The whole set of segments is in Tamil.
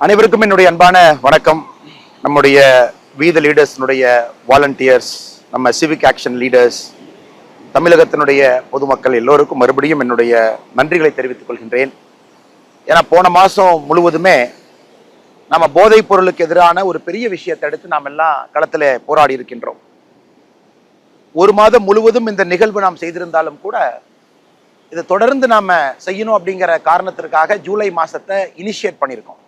அனைவருக்கும் என்னுடைய அன்பான வணக்கம். நம்முடைய வீத லீடர்ஸ்னுடைய வாலண்டியர்ஸ், நம்ம சிவிக் ஆக்ஷன் லீடர்ஸ், தமிழகத்தினுடைய பொதுமக்கள் எல்லோருக்கும் மறுபடியும் என்னுடைய நன்றிகளை தெரிவித்துக் கொள்கின்றேன். ஏன்னா போன மாதம் முழுவதுமே நம்ம போதைப் பொருளுக்கு எதிரான ஒரு பெரிய விஷயத்தை எடுத்து நாம் எல்லாம் களத்தில் போராடி இருக்கின்றோம். ஒரு மாதம் முழுவதும் இந்த நிகழ்வு நாம் செய்திருந்தாலும் கூட இதை தொடர்ந்து நாம் செய்யணும் அப்படிங்கிற காரணத்திற்காக ஜூலை மாதத்தை இனிஷியேட் பண்ணியிருக்கோம்.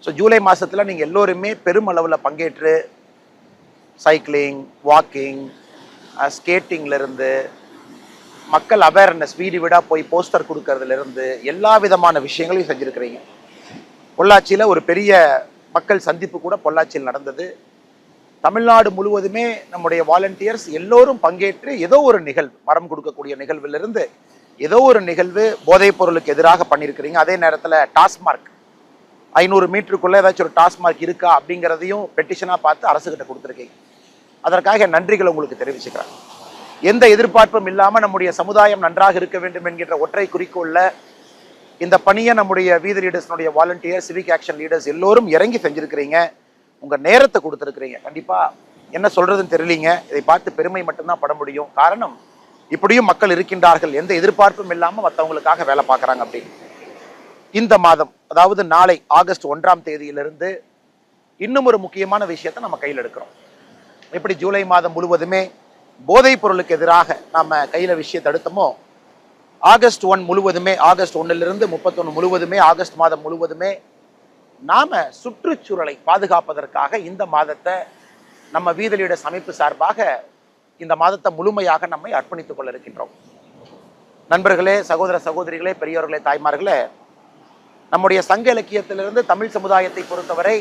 ஸோ ஜூலை மாதத்தில் நீங்கள் எல்லோருமே பெருமளவில் பங்கேற்று சைக்கிளிங், வாக்கிங், ஸ்கேட்டிங்லேருந்து மக்கள் அவேர்னஸ் வீடு வீடாக போய் போஸ்டர் கொடுக்கறதுலேருந்து எல்லா விதமான விஷயங்களையும் செஞ்சுருக்கிறீங்க. பொள்ளாச்சியில் ஒரு பெரிய மக்கள் சந்திப்பு கூட பொள்ளாச்சியில் நடந்தது. தமிழ்நாடு முழுவதுமே நம்முடைய வாலண்டியர்ஸ் எல்லோரும் பங்கேற்று ஏதோ ஒரு நிகழ்வு, மரம் கொடுக்கக்கூடிய நிகழ்விலிருந்து ஏதோ ஒரு நிகழ்வு போதைப் பொருளுக்கு எதிராக பண்ணியிருக்கிறீங்க. அதே நேரத்தில் டாஸ்மார்க் 500 மீட்டருக்குள்ளே ஏதாச்சும் ஒரு டாஸ்மார்க் இருக்கா அப்படிங்கிறதையும் பெட்டிஷனாக பார்த்து அரசுகிட்ட கொடுத்துருக்கீங்க. அதற்காக நன்றிகள் உங்களுக்கு தெரிவிச்சுக்கிறேன். எந்த எதிர்பார்ப்பும் இல்லாமல் நம்முடைய சமுதாயம் நன்றாக இருக்க வேண்டும் என்கின்ற ஒற்றை குறிக்கோளில் இந்த பணியை நம்முடைய வீத லீடர்ஸ்னுடைய வாலண்டியர், சிவிக் ஆக்ஷன் லீடர்ஸ் எல்லோரும் இறங்கி செஞ்சுருக்கிறீங்க. உங்கள் நேரத்தை கொடுத்துருக்குறீங்க. கண்டிப்பாக என்ன சொல்கிறதுன்னு தெரியலீங்க. இதை பார்த்து பெருமை மட்டும்தான் பட முடியும். காரணம், இப்படியும் மக்கள் இருக்கின்றார்கள், எந்த எதிர்பார்ப்பும் இல்லாமல் மற்றவங்களுக்காக வேலை பார்க்குறாங்க அப்படின்னு. இந்த மாதம், அதாவது நாளை ஆகஸ்ட் 1ஆம் தேதியிலிருந்து இன்னும் ஒரு முக்கியமான விஷயத்தை நம்ம கையில் எடுக்கிறோம். எப்படி ஜூலை மாதம் முழுவதுமே போதைப் பொருளுக்கு எதிராக நம்ம கையில் விஷயத்தை எடுத்தோமோ, ஆகஸ்ட் 1 முழுவதுமே, ஆகஸ்ட் 1லிருந்து 31 முழுவதுமே, ஆகஸ்ட் மாதம் முழுவதுமே நாம சுற்றுச்சூழலை பாதுகாப்பதற்காக இந்த மாதத்தை நம்ம வீத லீடர்ஸ் அமைப்பு சார்பாக இந்த மாதத்தை முழுமையாக நம்மை அர்ப்பணித்துக் கொள்ள இருக்கின்றோம். நண்பர்களே, சகோதர சகோதரிகளே, பெரியவர்களே, தாய்மார்களே, நம்முடைய சங்க இலக்கியத்திலிருந்து தமிழ் சமுதாயத்தை பொறுத்தவரை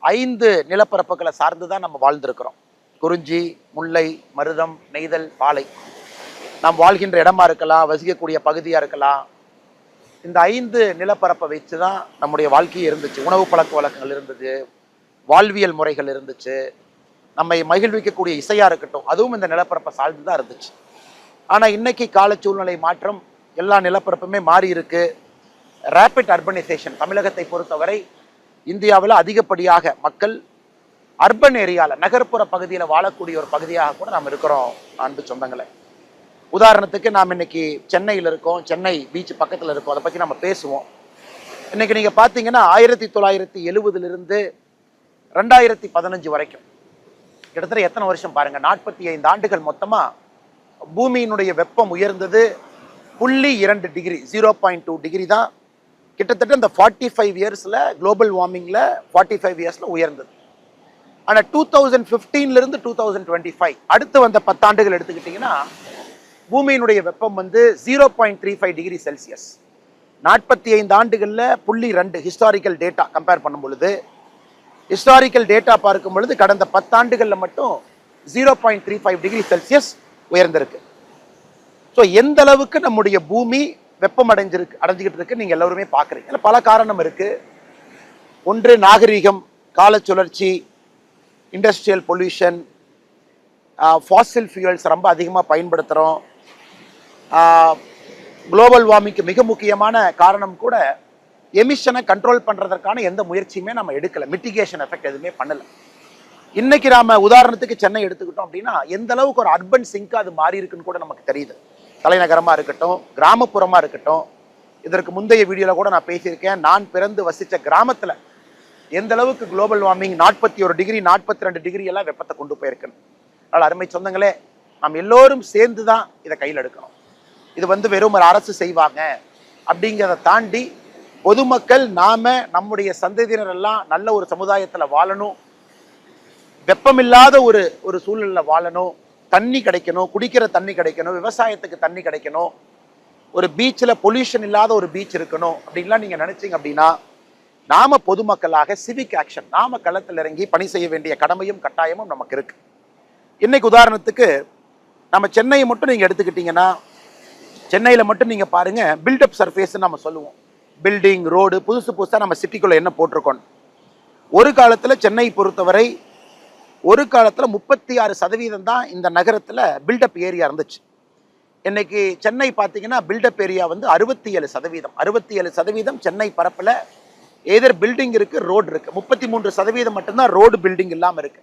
5 நிலப்பரப்புகளை சார்ந்து தான் நம்ம வாழ்ந்திருக்கிறோம். குறிஞ்சி, முல்லை, மருதம், நெய்தல், பாலை. நாம் வாழ்கின்ற இடமா இருக்கலாம், வசிக்கக்கூடிய பகுதியாக இருக்கலாம். இந்த 5 நிலப்பரப்பை வச்சு தான் நம்முடைய வாழ்க்கையே இருந்துச்சு. உணவு பழக்க வழக்கங்கள் இருந்தது, வாழ்வியல் முறைகள் இருந்துச்சு, நம்மை மகிழ்விக்கக்கூடிய இசையாக இருக்கட்டும், அதுவும் இந்த நிலப்பரப்பை சார்ந்து தான் இருந்துச்சு. ஆனால் இன்னைக்கு கால சூழ்நிலை மாற்றம், எல்லா நிலப்பரப்புமே மாறி இருக்கு. ரேபிட் அர்பனைசேஷன் தமிழகத்தை பொறுத்தவரை இந்தியாவில் அதிகப்படியாக மக்கள் அர்பன் ஏரியாவில், நகர்ப்புற பகுதியில் வாழக்கூடிய ஒரு பகுதியாக கூட நாம் இருக்கிறோம். அன்பு சொந்தங்களை, உதாரணத்துக்கு நாம் இன்னைக்கு சென்னையில் இருக்கோம், சென்னை பீச் பக்கத்தில் இருக்கோம். அதை பற்றி நம்ம பேசுவோம். இன்னைக்கு நீங்கள் பார்த்தீங்கன்னா 1970லிருந்து 2015 வரைக்கும் கிட்டத்தட்ட எத்தனை வருஷம் பாருங்க, 45 ஆண்டுகள் மொத்தமாக பூமியினுடைய வெப்பம் உயர்ந்தது 0.2 டிகிரி, 0.2 டிகிரி தான். கிட்டத்தட்ட இந்த 45 இயர்ஸில் குளோபல் வார்மிங்கில் 45 இயர்ஸில் உயர்ந்தது. ஆனால் 2015லிருந்து 2025 அடுத்து வந்த 10 ஆண்டுகள் எடுத்துக்கிட்டிங்கன்னா பூமியினுடைய வெப்பம் 0.35 டிகிரி செல்சியஸ். 45 ஆண்டுகளில் 0.2 ஹிஸ்டாரிக்கல் டேட்டா கம்பேர் பண்ணும் பொழுது, ஹிஸ்டாரிக்கல் டேட்டா பார்க்கும் பொழுது கடந்த 10 ஆண்டுகளில் மட்டும் 0.35 டிகிரி செல்சியஸ் உயர்ந்திருக்கு. ஸோ எந்த அளவுக்கு நம்முடைய பூமி வெப்பம் அடைஞ்சுக்கிட்டு இருக்கு நீங்கள் எல்லோருமே பார்க்குறீங்க. பல காரணம் இருக்கு. ஒன்று, நாகரீகம், கால சுழற்சி, இண்டஸ்ட்ரியல் பொல்யூஷன், ஃபாசில் ஃபியூயல்ஸ் ரொம்ப அதிகமாக பயன்படுத்துகிறோம். குளோபல் வார்மிங்க்கு மிக முக்கியமான காரணம் கூட எமிஷனை கண்ட்ரோல் பண்ணுறதற்கான எந்த முயற்சியுமே நம்ம எடுக்கலை. மிட்டிகேஷன் எஃபெக்ட் எதுவுமே பண்ணலை. இன்னைக்கு நாம உதாரணத்துக்கு சென்னை எடுத்துக்கிட்டோம் அப்படின்னா எந்த அளவுக்கு ஒரு அர்பன் சிங்க் அது மாறி இருக்குன்னு கூட நமக்கு தெரியுது. தலைநகரமாக இருக்கட்டும், கிராமப்புறமாக இருக்கட்டும். இதற்கு முந்தைய வீடியோவில் கூட நான் பேசியிருக்கேன். நான் பிறந்து வசித்த கிராமத்தில் எந்த அளவுக்கு குளோபல் வார்மிங் 41 டிகிரி, 42 டிகிரி எல்லாம் வெப்பத்தை கொண்டு போயிருக்குன்னு. அதனால் அருமை சொந்தங்களே, நாம் எல்லோரும் சேர்ந்து தான் இதை கையில் எடுக்கணும். இது வெறும் ஒரு அரசு செய்வாங்க அப்படிங்கிறத தாண்டி பொதுமக்கள், நாம நம்முடைய சந்ததியினர் எல்லாம் நல்ல ஒரு சமுதாயத்தில் வாழணும், வெப்பமில்லாத ஒரு சூழ்நிலையில் வாழணும், தண்ணி கிடைக்கணும், குடிக்கிற தண்ணி கிடைக்கணும், விவசாயத்துக்கு தண்ணி கிடைக்கணும், ஒரு பீச்சில் பொல்யூஷன் இல்லாத ஒரு பீச் இருக்கணும் அப்படின்லாம் நீங்கள் நினைச்சீங்க அப்படின்னா நாம பொதுமக்களாக சிவிக் ஆக்ஷன், நாம களத்தில் இறங்கி பணி செய்ய வேண்டிய கடமையும் கட்டாயமும் நமக்கு இருக்கு. இன்னைக்கு உதாரணத்துக்கு நம்ம சென்னையை மட்டும் நீங்கள் எடுத்துக்கிட்டீங்கன்னா, சென்னையில் மட்டும் நீங்கள் பாருங்க, பில்டப் சர்ஃபேஸ்ன்னு நம்ம சொல்லுவோம். பில்டிங், ரோடு, புதுசாக நம்ம சிட்டிக்குள்ளே என்ன போட்டிருக்கோம். ஒரு காலத்தில் சென்னை பொறுத்தவரை ஒரு காலத்தில் 36% தான் இந்த நகரத்தில் பில்டப் ஏரியா இருந்துச்சு. இன்னைக்கு சென்னை பார்த்தீங்கன்னா பில்டப் ஏரியா 67%. 67% சென்னை பரப்பில் எதர் பில்டிங் இருக்கு, ரோடு இருக்கு. 33% மட்டும்தான் ரோடு பில்டிங் இல்லாம இருக்கு.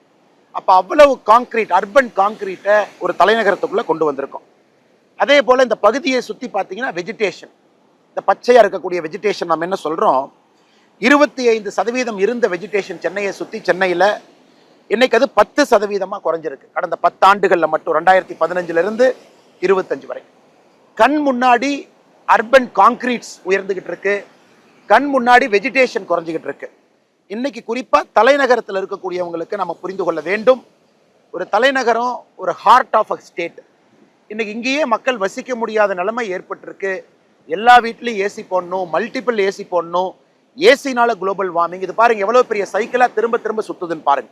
அப்ப அவ்வளவு கான்கிரீட், அர்பன் கான்கிரீட்டை ஒரு தலைநகரத்துக்குள்ள கொண்டு வந்திருக்கோம். அதே போல இந்த பகுதியை சுத்தி பார்த்தீங்கன்னா வெஜிடேஷன், இந்த பச்சையா இருக்கக்கூடிய வெஜிடேஷன் நம்ம என்ன சொல்றோம், 25% இருந்த வெஜிடேஷன் சென்னையை சுத்தி, சென்னையில இன்னைக்கு அது 10% குறைஞ்சிருக்கு. கடந்த 10 ஆண்டுகள்ல மட்டும் 2015 இருந்து 25 வரை. கண் முன்னாடி அர்பன் கான்கிரீட்ஸ் உயர்ந்துகிட்டு இருக்கு, கண் முன்னாடி வெஜிடேஷன் குறைஞ்சிக்கிட்டு இருக்கு. இன்னைக்கு குறிப்பா தலைநகரத்தில் இருக்கக்கூடியவங்களுக்கு நம்ம புரிந்து கொள்ள வேண்டும், ஒரு தலைநகரம் ஒரு ஹார்ட் ஆஃப் அ ஸ்டேட். இன்னைக்கு இங்கேயே மக்கள் வசிக்க முடியாத நிலைமை ஏற்பட்டிருக்கு. எல்லா வீட்லயும் ஏசி போடணும், மல்டிபிள் ஏசி போடணும். ஏசினால குளோபல் வார்மிங். இது பாருங்க எவ்வளவு பெரிய சைக்கிளா திரும்ப திரும்ப சுத்துதுன்னு பாருங்க.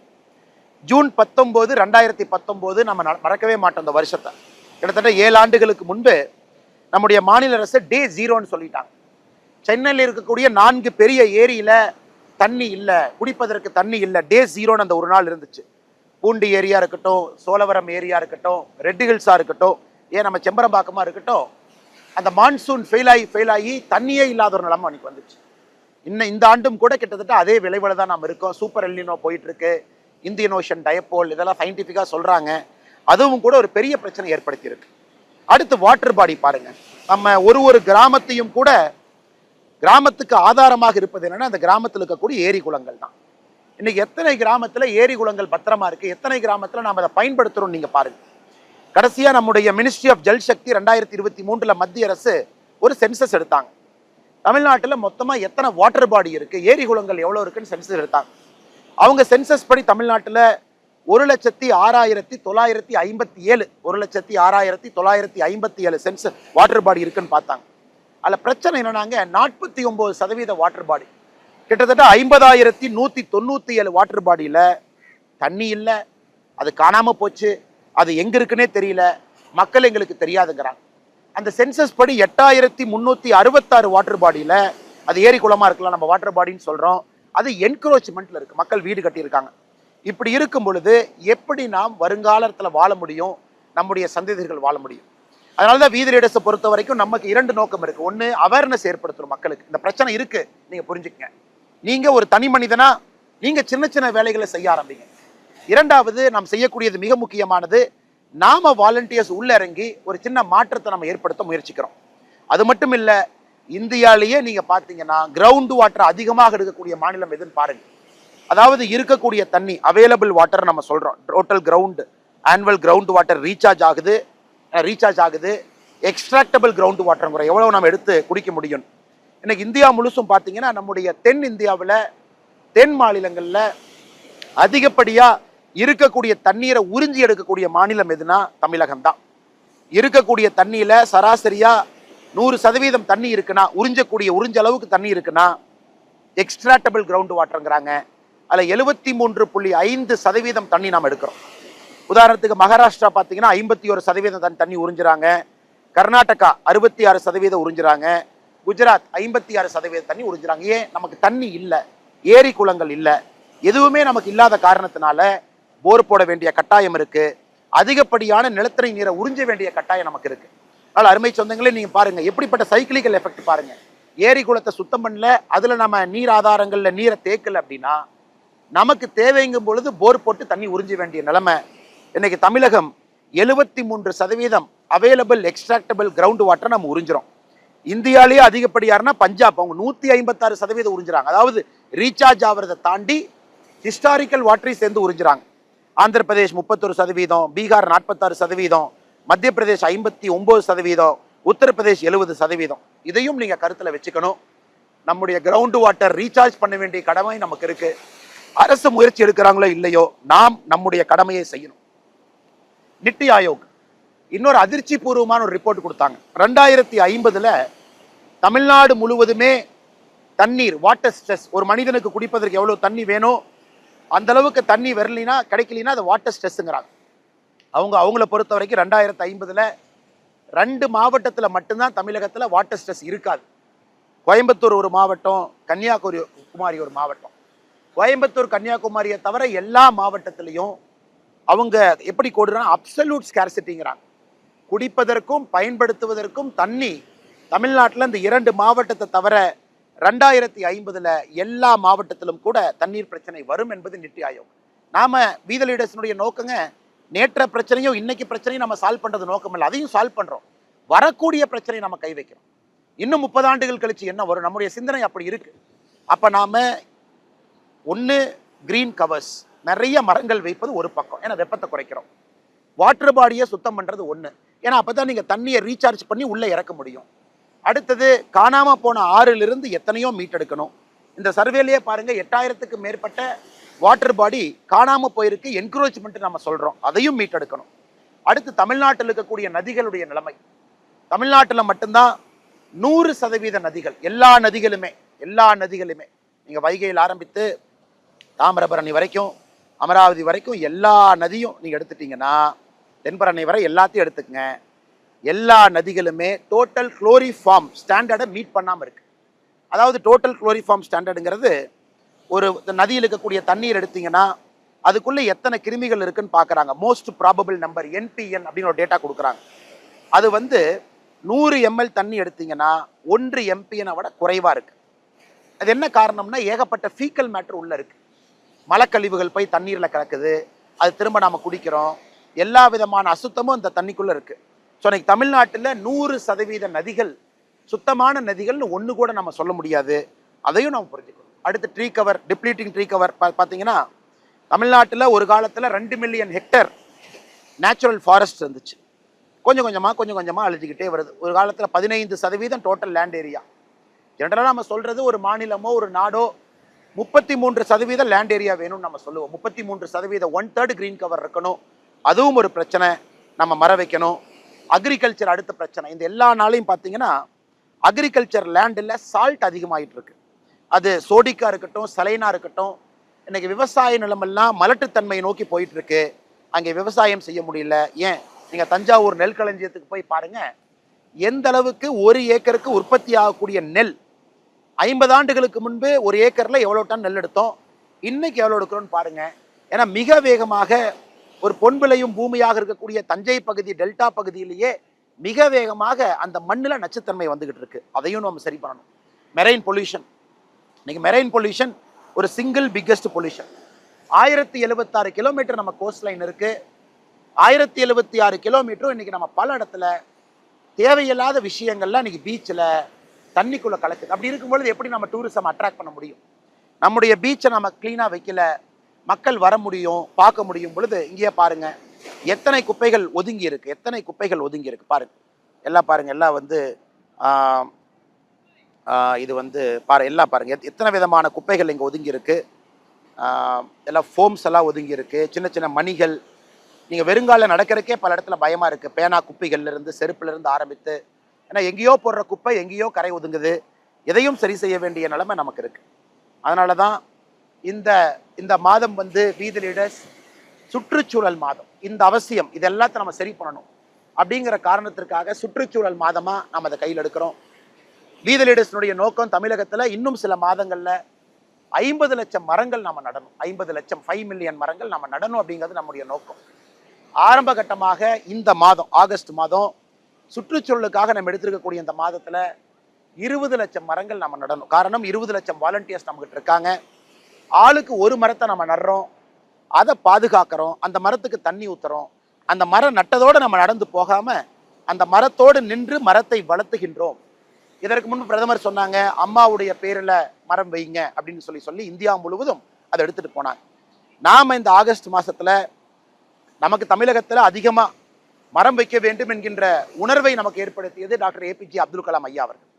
ஜூன் 19, 2019 நம்ம மறக்கவே மாட்டோம். அந்த வருஷத்தை கிட்டத்தட்ட 7 ஆண்டுகளுக்கு முன்பு நம்முடைய மாநில அரசு டே 0ன்னு சொல்லிட்டாங்க. சென்னையில் இருக்கக்கூடிய 4 பெரிய ஏரியில தண்ணி இல்லை, குடிப்பதற்கு தண்ணி இல்லை. டே 0ன்னு அந்த ஒரு நாள் இருந்துச்சு. பூண்டி ஏரியா இருக்கட்டும், சோழவரம் ஏரியா இருக்கட்டும், ரெட் ஹில்ஸா இருக்கட்டும், ஏன் நம்ம செம்பரம்பாக்கமா இருக்கட்டும், அந்த மான்சூன் ஃபெயில் ஆகி தண்ணியே இல்லாத ஒரு நிலைமை அன்னைக்கு வந்துச்சு. இன்னும் இந்த ஆண்டும் கூட கிட்டத்தட்ட அதே விளைவுல தான் நம்ம இருக்கோம். சூப்பர் எல்னினோ போயிட்டு இருக்கு, இந்தியன் ஓஷன் டயப்போல், இதெல்லாம் சயின்டிஃபிக்கா சொல்றாங்க. அதுவும் கூட ஒரு பெரிய பிரச்சனை ஏற்படுத்தி இருக்கு. அடுத்து வாட்டர் பாடி பாருங்க. நம்ம ஒரு கிராமத்தையும் கூட, கிராமத்துக்கு ஆதாரமாக இருப்பது என்னன்னா அந்த கிராமத்தில் இருக்கக்கூடிய ஏரி குளங்கள் தான். இன்னைக்கு எத்தனை கிராமத்துல ஏரி குளங்கள் பத்திரமா இருக்கு, எத்தனை கிராமத்துல நாம அதை பயன்படுத்துறோம் நீங்க பாருங்க. கடைசியா நம்முடைய மினிஸ்ட்ரி ஆஃப் ஜல் சக்தி 2023 மத்திய அரசு ஒரு சென்சஸ் எடுத்தாங்க. தமிழ்நாட்டில் மொத்தமா எத்தனை வாட்டர் பாடி இருக்கு, ஏரி குளங்கள் எவ்வளவு இருக்குன்னு சென்சஸ் எடுத்தாங்க. அவங்க சென்சஸ் படி தமிழ்நாட்டில் 1,06,957 1,06,957 சென்சஸ் வாட்டர் பாடி இருக்குன்னு பார்த்தாங்க. அதில் பிரச்சனை என்னன்னாங்க, 49% வாட்டர் பாடி, கிட்டத்தட்ட 50,197 வாட்டர் பாடியில் தண்ணி இல்லை, அது காணாம போச்சு, அது எங்க இருக்குன்னே தெரியல, மக்கள் எங்களுக்கு தெரியாதுங்கிறாங்க. அந்த சென்சஸ் படி 8,366 வாட்டர் பாடியில், அது ஏரி குளமா இருக்கலாம், நம்ம வாட்டர் பாடின்னு சொல்றோம், அது என்க்ரோச்மெண்ட்ல இருக்கு, மக்கள் வீடு கட்டியிருக்காங்க. இப்படி இருக்கும் பொழுது எப்படி நாம் வருங்காலத்தில் வாழ முடியும், நம்முடைய சந்ததிகள் வாழ முடியும்? அதனாலதான் வீதி லீடர்ஸை பொறுத்த வரைக்கும் நமக்கு 2 நோக்கம் இருக்கு. ஒன்னு, அவேர்னஸ் ஏற்படுத்தணும் மக்களுக்கு, இந்த பிரச்சனை இருக்கு நீங்க புரிஞ்சுக்கங்க. நீங்க ஒரு தனி மனிதனா நீங்க சின்ன சின்ன வேலைகளை செய்ய ஆரம்பிங்க. 2வது, நாம் செய்யக்கூடியது மிக முக்கியமானது, நாம வாலண்டியர்ஸ் உள்ள இறங்கி ஒரு சின்ன மாற்றத்தை நம்ம ஏற்படுத்த முயற்சிக்கிறோம். அது மட்டும் இல்ல, இந்தியாலேயே நீங்க பாத்தீங்கன்னா கிரவுண்ட் வாட்டர் அதிகமாக எடுக்கக்கூடிய மாநிலம் எதுன்னு பாருங்க. அதாவது இருக்கக்கூடிய தண்ணி அவைலபிள் வாட்டர் நம்ம சொல்றோம், total ground annual ground water recharge ஆகுது, எக்ஸ்ட்ராக்டபிள் கிரவுண்ட் வாட்டர் எவ்வளவு நம்ம எடுத்து குடிக்க முடியும். இன்னைக்கு இந்தியா முழுசும் பார்த்தீங்கன்னா நம்முடைய தென் இந்தியாவில், தென் மாநிலங்களில் அதிகப்படியா இருக்கக்கூடிய தண்ணீரை உறிஞ்சி எடுக்கக்கூடிய மாநிலம் எதுனா தமிழகம் தான். இருக்கக்கூடிய தண்ணியில சராசரியா 100% தண்ணி இருக்குன்னா, உறிஞ்ச அளவுக்கு தண்ணி இருக்குன்னா எக்ஸ்ட்ராக்டபிள் கிரவுண்ட் வாட்டருங்கிறாங்க. அதில் 73.5% தண்ணி நாம் எடுக்கிறோம். உதாரணத்துக்கு மகாராஷ்டிரா பார்த்தீங்கன்னா 51% தண்ணி உறிஞ்சுறாங்க, கர்நாடகா 66% உறிஞ்சுறாங்க, குஜராத் 56% தண்ணி உறிஞ்சுறாங்க. ஏன்? நமக்கு தண்ணி இல்லை, ஏரி குளங்கள் இல்லை, எதுவுமே நமக்கு இல்லாத காரணத்தினால போர் போட வேண்டிய கட்டாயம் இருக்கு, அதிகப்படியான நிலத்தடி நீரை உறிஞ்ச வேண்டிய கட்டாயம் நமக்கு இருக்கு. அதனால அருமை சொந்தங்களே, நீங்க பாருங்க எப்படிப்பட்ட சைக்கிளிக்கல் எஃபெக்ட் பாருங்க. ஏரி குளத்தை சுத்தம் பண்ணல, அதுல நம்ம நீர் ஆதாரங்கள்ல நீரை தேக்கல அப்படின்னா நமக்கு தேவைங்கும் பொழுது போர் போட்டு தண்ணி உறிஞ்ச வேண்டிய நிலைமை. இன்னைக்கு தமிழகம் 73% அவைலபிள் எக்ஸ்ட்ராக்டபிள் கிரவுண்ட் வாட்டர் நம்ம உறிஞ்சிரும். இந்தியாலேயே அதிகப்படியாருன்னா பஞ்சாப், அவங்க 156% உறிஞ்சுறாங்க. அதாவது ரீசார்ஜ் ஆகிறத தாண்டி ஹிஸ்டாரிக்கல் வாட்டரை சேர்ந்து உறிஞ்சுறாங்க. ஆந்திர பிரதேஷ் 31%, பீகார் 46%, மத்திய பிரதேஷ் 59%, உத்தரப்பிரதேஷ் 70%. இதையும் நீங்க கருத்துல வச்சுக்கணும். நம்முடைய கிரவுண்ட் வாட்டர் ரீசார்ஜ் பண்ண வேண்டிய கடமை நமக்கு இருக்கு. அரசு முயற்சி எடுக்கிறாங்களோ இல்லையோ, நாம் நம்முடைய கடமையை செய்யணும். நித்தி ஆயோக் இன்னொரு அதிர்ச்சி பூர்வமான ஒரு ரிப்போர்ட் கொடுத்தாங்க. 2050 தமிழ்நாடு முழுவதுமே தண்ணீர், வாட்டர் ஸ்ட்ரெஸ், ஒரு மனிதனுக்கு குடிப்பதற்கு எவ்வளவு தண்ணி வேணும் அந்த அளவுக்கு தண்ணி வரலினா கிடைக்கலினா அது வாட்டர் ஸ்ட்ரெஸ்ங்கிறாங்க. அவங்கள பொறுத்த வரைக்கும் 2050 2 மாவட்டத்தில் மட்டும்தான் தமிழகத்தில் வாட்டர் ஸ்ட்ரெஸ் இருக்காது. கோயம்புத்தூர் ஒரு மாவட்டம், கன்னியாகுமரி ஒரு மாவட்டம். கோயம்புத்தூர் கன்னியாகுமரியை தவிர எல்லா மாவட்டத்திலையும் அவங்க எப்படி கோடுறாங்க, அப்சல்யூட் ஸ்கார்சிட்டிங்கிறாங்க. குடிப்பதற்கும் பயன்படுத்துவதற்கும் தண்ணி தமிழ்நாட்டில் இந்த 2 மாவட்டத்தை தவிர 2050 எல்லா மாவட்டத்திலும் கூட தண்ணீர் பிரச்சனை வரும் என்பது நித்தி ஆயோக். நாம வீத லீடர்ஸ்னுடைய நோக்கங்க நேற்ற பிரச்சனையும் இன்னைக்கு பிரச்சனையும் நம்ம சால்வ் பண்றது நோக்கம் இல்லை, அதையும் சால்வ் பண்றோம். வரக்கூடிய பிரச்சனையை நம்ம கை வைக்கிறோம். இன்னும் 30 ஆண்டுகள் கழிச்சு என்ன வரும், நம்முடைய சிந்தனை அப்படி இருக்கு. அப்ப நாம ஒன்று கிரீன் கவர்ஸ், நிறைய மரங்கள் வைப்பது ஒரு பக்கம், ஏன்னா வெப்பத்தை குறைக்கிறோம். வாட்டர் பாடியை சுத்தம் பண்றது ஒன்று, ஏன்னா அப்பதான் நீங்க தண்ணியை ரீசார்ஜ் பண்ணி உள்ள இறக்க முடியும். அடுத்தது காணாம போன ஆறிலிருந்து எத்தனையோ மீட்டெடுக்கணும். இந்த சர்வேலையே பாருங்க 8000க்கு மேற்பட்ட வாட்டர் பாடி காணாம போயிருக்கு, என்கரேஜ்மெண்ட் நம்ம சொல்றோம், அதையும் மீட்டெடுக்கணும். அடுத்து தமிழ்நாட்டில் இருக்கக்கூடிய நதிகளுடைய நிலைமை. தமிழ்நாட்டில் மட்டும்தான் 100% நதிகள், எல்லா நதிகளுமே நீங்க வைகையில் ஆரம்பித்து தாமிரபரணி வரைக்கும் அமராவதி வரைக்கும் எல்லா நதியும் நீங்க எடுத்துட்டீங்கன்னா, தென்பரணி வரை எல்லாத்தையும் எடுத்துக்கங்க, எல்லா நதிகளுமே டோட்டல் குளோரிஃபார்ம் ஸ்டாண்டர்டை மீட் பண்ணாமல் இருக்கு. அதாவது டோட்டல் குளோரிஃபார்ம் ஸ்டாண்டர்டுங்கிறது ஒரு நதியில் இருக்கக்கூடிய தண்ணீர் எடுத்தீங்கன்னா அதுக்குள்ள எத்தனை கிருமிகள் இருக்குன்னு பார்க்குறாங்க. மோஸ்ட் ப்ராபபிள் நம்பர் NPN அப்படின்னு ஒரு டேட்டா கொடுக்குறாங்க. அது 100 ml தண்ணி எடுத்தீங்கன்னா 1 MPN விட குறைவாக இருக்கு. அது என்ன காரணம்னா ஏகப்பட்ட ஃபீக்கல் மேட்டர் உள்ள இருக்கு. மலக்கழிவுகள் போய் தண்ணீரில் கலக்குது, அது திரும்ப நாம குடிக்கிறோம், எல்லா விதமான அசுத்தமும் இந்த தண்ணிக்குள்ள இருக்கு. ஸோ இன்னைக்கு தமிழ்நாட்டில் 100% நதிகள் சுத்தமான நதிகள்னு ஒன்று கூட நம்ம சொல்ல முடியாது. அதையும் நம்ம புரிஞ்சுக்கணும். அடுத்து tree cover, depleting tree cover பார்த்தீங்கன்னா தமிழ்நாட்டில் ஒரு காலத்தில் 2 மில்லியன் ஹெக்டேர் நேச்சுரல் ஃபாரஸ்ட் இருந்துச்சு. கொஞ்சம் கொஞ்சமாக அழிஞ்சிக்கிட்டே வருது. ஒரு காலத்தில் 15% டோட்டல் லேண்ட் ஏரியா. ஜென்ரலாக நம்ம சொல்றது ஒரு மாநிலமோ ஒரு நாடோ 33% லேண்ட் ஏரியா வேணும்னு நம்ம சொல்லுவோம். 33% 1/3 கிரீன் கவர் இருக்கணும். அதுவும் ஒரு பிரச்சனை, நம்ம மரம் வைக்கணும். அக்ரிகல்ச்சர் அடுத்த பிரச்சனை. இந்த எல்லா நாளையும் பார்த்தீங்கன்னா அக்ரிகல்ச்சர் லேண்டில் சால்ட் அதிகமாகிட்டு இருக்கு. அது சோடிக்கா இருக்கட்டும், சலைனா இருக்கட்டும். இன்னைக்கு விவசாய நிலமெல்லாம் மலட்டுத்தன்மையை நோக்கி போயிட்டு இருக்கு. அங்கே விவசாயம் செய்ய முடியல. ஏன், நீங்க தஞ்சாவூர் நெல் களஞ்சியத்துக்கு போய் பாருங்க, எந்த அளவுக்கு ஒரு ஏக்கருக்கு உற்பத்தி ஆகக்கூடிய நெல் 50 ஆண்டுகளுக்கு முன்பு ஒரு ஏக்கர்ல எவ்வளவு டன் நெல் எடுத்தோம், இன்னைக்கு எவ்வளவு எடுக்கிறோம்னு பாருங்க. ஏன்னா மிக வேகமாக ஒரு பொன் விளையும் பூமியாக இருக்கக்கூடிய தஞ்சை பகுதி, டெல்டா பகுதியிலேயே மிக வேகமாக அந்த மண்ணில் நச்சுத்தன்மை வந்துகிட்டு இருக்கு. அதையும் நம்ம சரி பண்ணணும். மெரைன் பொல்யூஷன், இன்னைக்கு மெரைன் பொல்யூஷன் ஒரு சிங்கிள் பிக்கஸ்ட் பொல்யூஷன். 1076 கிலோமீட்டர் நம்ம கோஸ்ட் லைன் இருக்கு. 1076 கிலோமீட்டரும் இன்னைக்கு நம்ம பல இடத்துல தேவையில்லாத விஷயங்கள்லாம் இன்னைக்கு பீச்சில் தண்ணிக்குள்ள கலக்குது. அப்படி இருக்கும்பொழுது எப்படி நம்ம டூரிசம் அட்ராக்ட் பண்ண முடியும்? நம்முடைய பீச்சை நம்ம கிளீனாக வைக்கல, மக்கள் வர முடியும், பார்க்க முடியும் பொழுது இங்கேயே பாருங்க எத்தனை குப்பைகள் ஒதுங்கி இருக்கு, பாருங்க. எல்லாம் பாருங்க, எல்லாம் இது எல்லாம் பாருங்க எத்தனை விதமான குப்பைகள் இங்கே ஒதுங்கி இருக்கு. எல்லாம் ஃபோம்ஸ் எல்லாம் ஒதுங்கி இருக்கு, சின்ன சின்ன மணிகள். நீங்க வெறுங்கால நடக்கிறதுக்கே பல இடத்துல பயமா இருக்கு. பேனா குப்பைகள்ல இருந்து, செருப்புல இருந்து ஆரம்பித்து, ஏன்னா எங்கேயோ போடுற குப்பை எங்கேயோ கரை ஒதுங்குது. எதையும் சரி செய்ய வேண்டிய நிலைமை நமக்கு இருக்கு. அதனாலதான் இந்த மாதம் வீதி லீடர்ஸ் சுற்றுச்சூழல் மாதம். இந்த அவசியம், இது எல்லாத்தையும் நம்ம சரி பண்ணணும் அப்படிங்கிற காரணத்திற்காக சுற்றுச்சூழல் மாதமா நம்ம அதை கையில் எடுக்கிறோம். வீதி லீடர்ஸ்னுடைய நோக்கம் தமிழகத்துல இன்னும் சில மாதங்கள்ல 50 லட்சம் மரங்கள் நம்ம நடணும். 50 லட்சம் 5 மில்லியன் மரங்கள் நம்ம நடணும் அப்படிங்கிறது நம்முடைய நோக்கம். ஆரம்ப கட்டமாக இந்த மாதம் ஆகஸ்ட் மாதம் சுற்றுச்சூழலுக்காக நம்ம எடுத்திருக்கக்கூடிய இந்த மாதத்துல 20 லட்சம் மரங்கள் நம்ம நடணும். காரணம் 20 லட்சம் வாலண்டியர்ஸ் நம்மகிட்ட இருக்காங்க. ஆளுக்கு ஒரு மரத்தை நம்ம நடுறோம், அதை பாதுகாக்கிறோம், அந்த மரத்துக்கு தண்ணி ஊத்துறோம். அந்த மரம் நட்டதோடு நம்ம நடந்து போகாம அந்த மரத்தோடு நின்று மரத்தை வளர்த்துகின்றோம். இதற்கு முன்பு பிரதமர் சொன்னாங்க, அம்மாவுடைய பேரில் மரம் வைங்க அப்படின்னு சொல்லி இந்தியா முழுவதும் அதை எடுத்துட்டு போனாங்க. நாம இந்த ஆகஸ்ட் மாசத்துல நமக்கு தமிழகத்துல அதிகமா மரம் வைக்க வேண்டும் என்கின்ற உணர்வை நமக்கு ஏற்படுத்தியது டாக்டர் APJ அப்துல் கலாம் ஐயா அவர்கள்.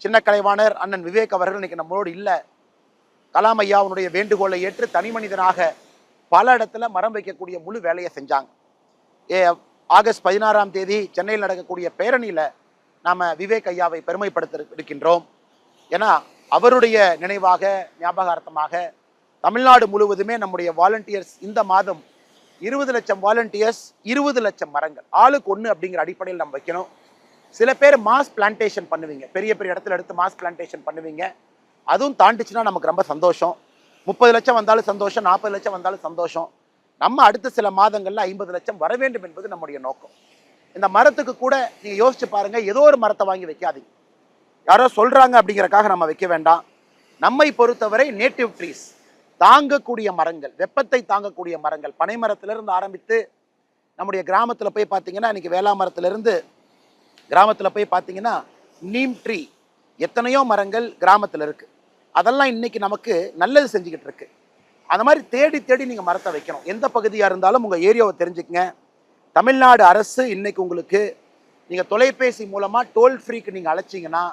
சின்ன கலைவாணர் அண்ணன் விவேக் அவர்கள் இன்னைக்கு நம்மளோடு இல்லை. கலாம் ஐயாவுடைய வேண்டுகோளை ஏற்று தனி மனிதனாக பல இடத்துல மரம் வைக்கக்கூடிய முழு வேலையை செஞ்சாங்க. ஆகஸ்ட் 16ஆம் தேதி சென்னையில் நடக்கக்கூடிய பேரணியில நாம விவேக் ஐயாவை பெருமைப்படுத்த இருக்கின்றோம். ஏன்னா அவருடைய நினைவாக, ஞாபகார்த்தமாக தமிழ்நாடு முழுவதுமே நம்முடைய வாலண்டியர்ஸ் இந்த மாதம் 20 லட்சம் வாலண்டியர்ஸ், 20 லட்சம் மரங்கள், ஆளுக்கு ஒன்று அப்படிங்கிற அடிப்படையில் நம்ம வைக்கணும். சில பேர் மாஸ் பிளான்டேஷன் பண்ணுவீங்க, பெரிய பெரிய இடத்துல எடுத்து மாஸ் பிளான்டேஷன் பண்ணுவீங்க. அதுவும் தாண்டிச்சுன்னா நமக்கு ரொம்ப சந்தோஷம். 30 லட்சம் வந்தாலும் சந்தோஷம், 40 லட்சம் வந்தாலும் சந்தோஷம். நம்ம அடுத்த சில மாதங்கள்ல 50 லட்சம் வர வேண்டும் என்பது நம்முடைய நோக்கம். இந்த மரத்துக்கு கூட நீங்க யோசிச்சு பாருங்க, ஏதோ ஒரு மரத்தை வாங்கி வைக்காதீங்க. யாரோ சொல்றாங்க அப்படிங்கறக்காக நம்ம வைக்க வேண்டாம். நம்மை பொறுத்தவரை நேட்டிவ் ட்ரீஸ், தாங்கக்கூடிய மரங்கள், வெப்பத்தை தாங்கக்கூடிய மரங்கள், பனை மரத்திலிருந்து ஆரம்பித்து நம்முடைய கிராமத்தில் போய் பார்த்தீங்கன்னா, இன்னைக்கு வேளா மரத்திலிருந்து கிராமத்தில் போய் பார்த்தீங்கன்னா நீம் ட்ரீ, எத்தனையோ மரங்கள் கிராமத்தில் இருக்கு. அதெல்லாம் இன்னைக்கு நமக்கு நல்லது செஞ்சுக்கிட்டு இருக்கு. அந்த மாதிரி தேடி தேடி நீங்கள் மரத்தை வைக்கணும். எந்த பகுதியாக இருந்தாலும் உங்கள் ஏரியாவை தெரிஞ்சுக்கங்க. தமிழ்நாடு அரசு இன்னைக்கு உங்களுக்கு நீங்கள் தொலைபேசி மூலமாக டோல் ஃப்ரீக்கு நீங்கள் அழைச்சிங்கன்னா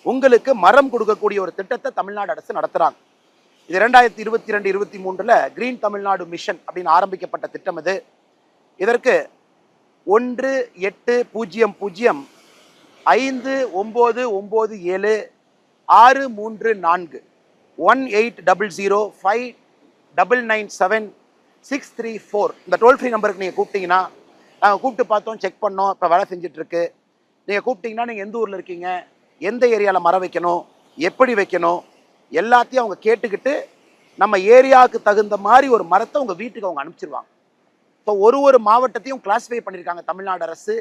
உங்களுக்கு மரம் கொடுக்கக்கூடிய ஒரு திட்டத்தை தமிழ்நாடு அரசு நடத்துகிறாங்க. இது 2022-23 கிரீன் தமிழ்நாடு மிஷன் அப்படின்னு ஆரம்பிக்கப்பட்ட திட்டம் இது. இதற்கு 1-8-0-5-9-9-7-634 1800-599-7-634 இந்த டோல் ஃப்ரீ நம்பருக்கு நீங்கள் கூப்பிட்டீங்கன்னா, நாங்கள் கூப்பிட்டு பார்த்தோம், செக் பண்ணோம், இப்போ வேலை செஞ்சிட்ருக்கு. நீங்கள் கூப்பிட்டீங்கன்னா நீங்கள் எந்த ஊரில் இருக்கீங்க, எந்த ஏரியாவில் மரம் வைக்கணும், எப்படி வைக்கணும், எல்லாத்தையும் அவங்க கேட்டுக்கிட்டு நம்ம ஏரியாவுக்கு தகுந்த மாதிரி ஒரு மரத்தை உங்கள் வீட்டுக்கு அவங்க அனுப்பிச்சிருவாங்க. இப்போ ஒரு மாவட்டத்தையும் கிளாஸிஃபை பண்ணியிருக்காங்க தமிழ்நாடு அரசு.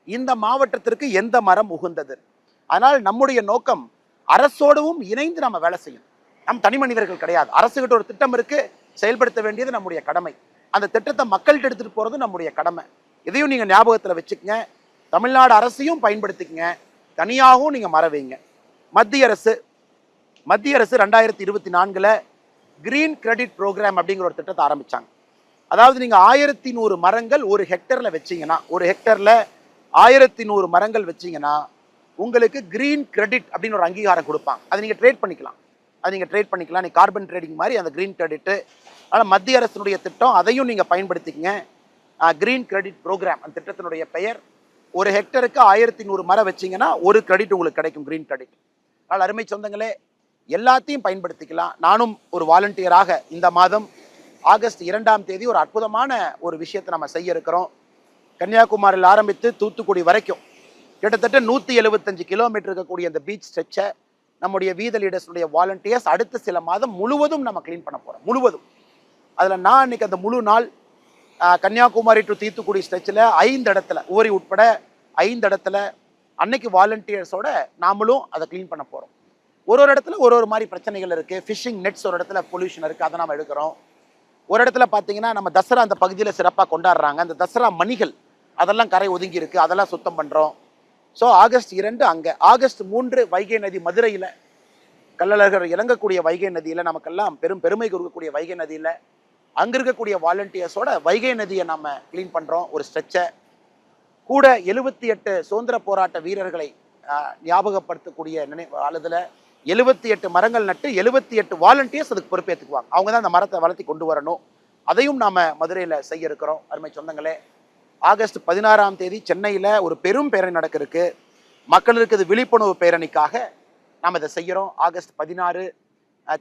இந்த மாவட்டத்திற்கு எந்த மரம் உகந்தது. அதனால் நம்முடைய நோக்கம் அரசோடவும் இணைந்து நம்ம வேலை செய்யணும். நம் தனி மனிதர்கள் கிடையாது. அரசுகிட்ட ஒரு திட்டம் இருக்கு, செயல்படுத்த வேண்டியது நம்முடைய கடமை. அந்த திட்டத்தை மக்கள்கிட்ட எடுத்துட்டு போறது நம்முடைய கடமை. இதையும் நீங்க ஞாபகத்தில் வச்சுக்கங்க. தமிழ்நாடு அரசையும் பயன்படுத்திக்கங்க, தனியாகவும் நீங்க மரம் வைங்க. மத்திய அரசு 2024 கிரீன் கிரெடிட் ப்ரோக்ராம் அப்படிங்கிற ஒரு திட்டத்தை ஆரம்பிச்சாங்க. அதாவது நீங்க 1100 மரங்கள் ஒரு ஹெக்டர்ல வச்சீங்கன்னா, ஒரு ஹெக்டர்ல 1100 மரங்கள் வச்சீங்கன்னா உங்களுக்கு கிரீன் கிரெடிட் அப்படின்னு ஒரு அங்கீகாரம் கொடுப்பாங்க. அதை நீங்க ட்ரேட் பண்ணிக்கலாம். நீ கார்பன் ட்ரேடிங் மாதிரி அந்த கிரீன் கிரெடிட். அதனால் மத்திய அரசினுடைய திட்டம், அதையும் நீங்க பயன்படுத்திக்கங்க. கிரீன் கிரெடிட் ப்ரோக்ராம் அந்த திட்டத்தினுடைய பெயர். ஒரு ஹெக்டருக்கு 1100 மரம் வச்சீங்கன்னா ஒரு கிரெடிட் உங்களுக்கு கிடைக்கும், கிரீன் கிரெடிட். அதனால் அருமை சொந்தங்களே, எல்லாத்தையும் பயன்படுத்திக்கலாம். நானும் ஒரு வாலண்டியராக இந்த மாதம் ஆகஸ்ட் 2 ஒரு அற்புதமான ஒரு விஷயத்தை நம்ம செய்ய இருக்கிறோம். கன்னியாகுமரியில் ஆரம்பித்து தூத்துக்குடி வரைக்கும் கிட்டத்தட்ட 175 கிலோமீட்டர் இருக்கக்கூடிய அந்த பீச் ஸ்ட்ரெச்சை நம்முடைய வீத லீடர்ஸுடைய வாலண்டியர்ஸ் அடுத்த சில மாதம் முழுவதும் நம்ம கிளீன் பண்ண போகிறோம். முழுவதும். அதில் நான் இன்னைக்கு அந்த முழு நாள் கன்னியாகுமரி டு தூத்துக்குடி ஸ்ட்ரெச்சில் 5 இடத்துல, ஓரி உட்பட 5 இடத்துல அன்னைக்கு வாலண்டியர்ஸோட நாமளும் அதை கிளீன் பண்ண போகிறோம். ஒரு இடத்துல ஒரு மாதிரி பிரச்சனைகள் இருக்குது. ஃபிஷிங் நெட்ஸ் ஒரு இடத்துல பொல்யூஷன் இருக்குது, அதை நம்ம எடுக்கிறோம். ஒரு இடத்துல பார்த்தீங்கன்னா நம்ம தசரா அந்த பகுதியில் சிறப்பாக கொண்டாடுறாங்க. அந்த தசரா மணிகள் அதெல்லாம் கரை ஒதுங்கி இருக்கு, அதெல்லாம் சுத்தம் பண்ணுறோம். ஸோ ஆகஸ்ட் 2 அங்கே, ஆகஸ்ட் 3 வைகை நதி மதுரையில், கள்ளழகர் இறங்கக்கூடிய வைகை நதியில், நமக்கெல்லாம் பெருமை கொடுக்கக்கூடிய வைகை நதியில் அங்கே இருக்கக்கூடிய வாலண்டியர்ஸோட வைகை நதியை நம்ம கிளீன் பண்ணுறோம். ஒரு ஸ்ட்ரெச்சை கூட 78 சுதந்திர போராட்ட வீரர்களை ஞாபகப்படுத்தக்கூடிய அழுதில் 78 மரங்கள் நட்டு 78 வாலண்டியர்ஸ் அதுக்கு பொறுப்பேற்றுக்குவாங்க. அவங்க தான் அந்த மரத்தை வளர்த்தி கொண்டு வரணும். அதையும் நாம மதுரையில் செய்ய இருக்கிறோம். அருமை சொந்தங்களே, ஆகஸ்ட் 16 சென்னையில் ஒரு பெரும் பேரணி நடக்க இருக்கு. மக்களுக்கு இது விழிப்புணர்வு பேரணிக்காக நாம் இதை செய்கிறோம். ஆகஸ்ட் 16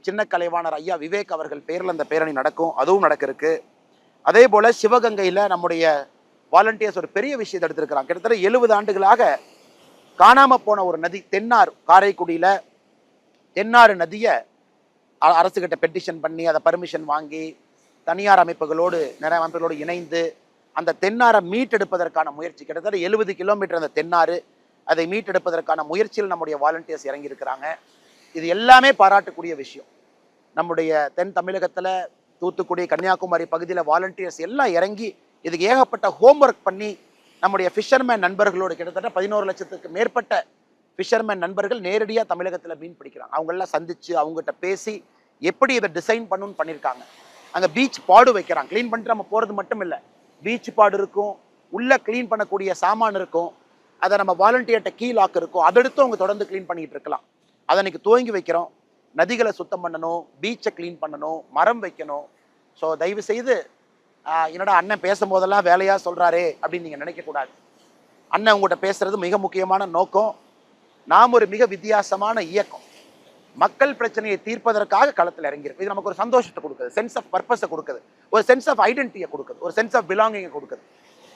சின்ன கலைவாணர் ஐயா விவேக் அவர்கள் பேரில் அந்த பேரணி நடக்கும், அதுவும் நடக்க இருக்கு. அதே போல சிவகங்கையில் நம்முடைய வாலண்டியர்ஸ் ஒரு பெரிய விஷயத்தை எடுத்திருக்கிறாங்க. கிட்டத்தட்ட 70 ஆண்டுகளாக காணாம போன ஒரு நதி தென்னார், காரைக்குடியில் தென்னாறு நதியை அரசுகிட்ட பெட்டிஷன் பண்ணி அதை பர்மிஷன் வாங்கி தனியார் அமைப்புகளோடு நிறைய அமைப்புகளோடு இணைந்து அந்த தென்னாரை மீட்டெடுப்பதற்கான முயற்சி, கிட்டத்தட்ட 70 கிலோமீட்டர் அந்த தென்னாறு, அதை மீட்டெடுப்பதற்கான முயற்சியில் நம்முடைய வாலண்டியர்ஸ் இறங்கி இருக்கிறாங்க. இது எல்லாமே பாராட்டக்கூடிய விஷயம். நம்முடைய தென் தமிழகத்தில் தூத்துக்குடி, கன்னியாகுமரி பகுதியில் வாலண்டியர்ஸ் எல்லாம் இறங்கி இதுக்கு ஏகப்பட்ட ஹோம்ஒர்க் பண்ணி நம்முடைய ஃபிஷர்மேன் நண்பர்களோடு கிட்டத்தட்ட 11 லட்சத்துக்கு மேற்பட்ட ஃபிஷர்மேன் நண்பர்கள் நேரடியாக தமிழகத்தில் மீன் பிடிக்கிறாங்க. அவங்களெல்லாம் சந்திச்சு அவங்ககிட்ட பேசி எப்படி இதை டிசைன் பண்ணணும்னு பண்ணியிருக்காங்க. அங்கே பீச் பாடு வைக்கிறாங்க. க்ளீன் பண்ணிட்டு நம்ம போகிறது மட்டும் இல்லை, பீச் பாடு இருக்கும், உள்ளே க்ளீன் பண்ணக்கூடிய சாமான் இருக்கும், அதை நம்ம வாலண்டியர்கிட்ட கீ லாக் இருக்கும், அதெடுத்து அவங்க தொடர்ந்து க்ளீன் பண்ணிக்கிட்டு இருக்கலாம். அதை இன்னைக்கு துவங்கி வைக்கிறோம். நதிகளை சுத்தம் பண்ணணும், பீச்சை க்ளீன் பண்ணணும், மரம் வைக்கணும். ஸோ தயவு செய்து என்னடா அண்ணன் பேசும்போதெல்லாம் வேலையாக சொல்கிறாரே அப்படின்னு நீங்கள் நினைக்கக்கூடாது. அண்ணன் உங்கள்கிட்ட பேசுறது மிக முக்கியமான நோக்கம். நாம் ஒரு மிக வித்தியாசமான இயக்கம், மக்கள் பிரச்சனையை தீர்ப்பதற்காக களத்தில் இறங்கியிருக்கு. இது நமக்கு ஒரு சந்தோஷத்தை கொடுக்குது, சென்ஸ் ஆஃப் பர்பஸை கொடுக்குது, ஒரு சென்ஸ் ஆஃப் ஐடென்டிட்டியை கொடுக்குது, ஒரு சென்ஸ் ஆஃப் பிலாங்கிங்கை கொடுக்குது.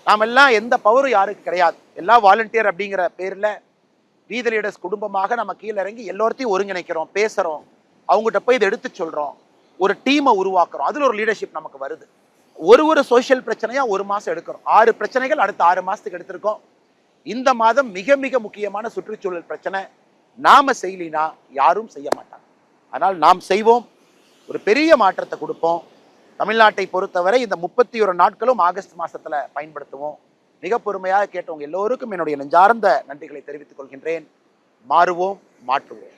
நாம் எல்லாம் எந்த பவரும் யாருக்கு கிடையாது. எல்லா வாலண்டியர் அப்படிங்கிற பேரில் வீத லீடர்ஸ் குடும்பமாக நம்ம கீழே இறங்கி எல்லோருத்தையும் ஒருங்கிணைக்கிறோம், பேசுகிறோம், அவங்ககிட்ட போய் இதை எடுத்து சொல்கிறோம், ஒரு டீமை உருவாக்குறோம். அதில் ஒரு லீடர்ஷிப் நமக்கு வருது. ஒரு சோஷியல் பிரச்சனையாக 1 மாதம் எடுக்கிறோம். 6 பிரச்சனைகள் அடுத்த 6 மாதத்துக்கு எடுத்திருக்கோம். இந்த மாதம் மிக மிக முக்கியமான சுற்றுச்சூழல் பிரச்சனை, நாம செய்யலினா யாரும் செய்ய மாட்டாங்க. ஆனால் நாம் செய்வோம், ஒரு பெரிய மாற்றத்தை கொடுப்போம். தமிழ்நாட்டை பொறுத்தவரை இந்த 31 நாட்களும் ஆகஸ்ட் மாசத்துல பயன்படுத்துவோம். மிக பொறுமையாக கேட்டவங்க எல்லோருக்கும் என்னுடைய நெஞ்சார்ந்த நன்றிகளை தெரிவித்துக் கொள்கின்றேன். மாறுவோம், மாற்றுவோம்.